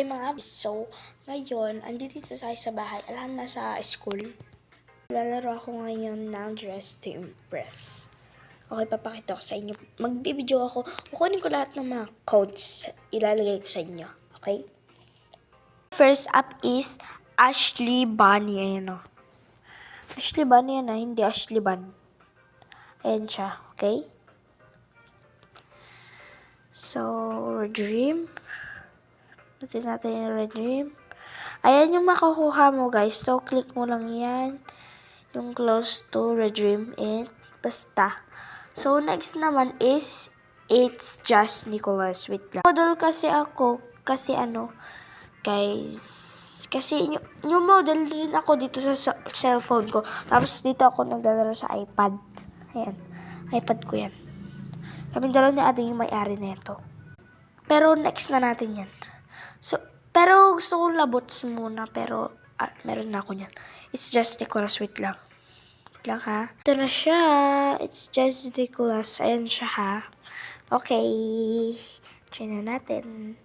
Okay mga so, ngayon, andito tayo sa bahay. Alam na sa school. Lalaro ako ngayon ng Dress to Impress. Okay, papakita ko sa inyo. Magbibideo ako. Kukunin ko lahat ng mga codes. Ilalagay ko sa inyo. Okay? First up is Ashley Bunny. Ayan o. Ashley Bunny yan hindi Ashley Bun. Ayan siya. Okay? So, Dream. Natin yung red dream. Ayan yung makukuha mo, guys. So, click mo lang yan. Yung close to redeem it. Basta. So, next naman is It's Just Nicholas. Wait lang. Model kasi ako. Kasi guys. Kasi yung model din ako dito sa cellphone ko. Tapos dito ako naglalaro sa iPad. Ayan. iPad ko yan. Kami dalawa ni Ate yung may-ari nito. Pero next na natin yan. So, pero gusto kong labots muna. Pero, meron na ako niyan. It's Just Nicholas. Wait lang. Wait lang ha. Ito na siya. It's Just Nicholas. Ayan siya ha. Okay. Try na natin.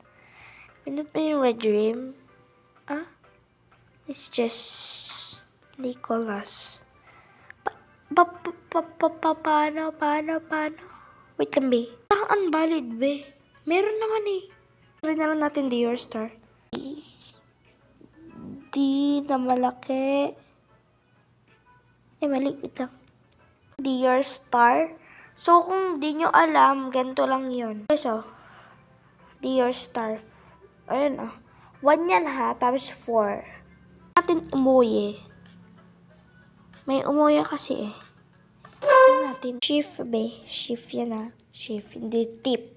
Pinot mo yung red dream. It's Just Nicholas. Paano? Wait lang, be. Parang unvalid, be. Meron naman eh. Try na lang natin the your star. D na malaki. Mali. Wait lang. Dear Star. So, kung di nyo alam, ganito lang yun. So, Dear Star. Ayun 1 yan ha, tapos 4. Natin umuwi. May umuwi kasi eh. Ayun natin. Shift be. Shift yan Shift. Hindi tip.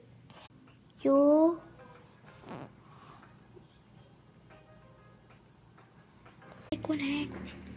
Connect.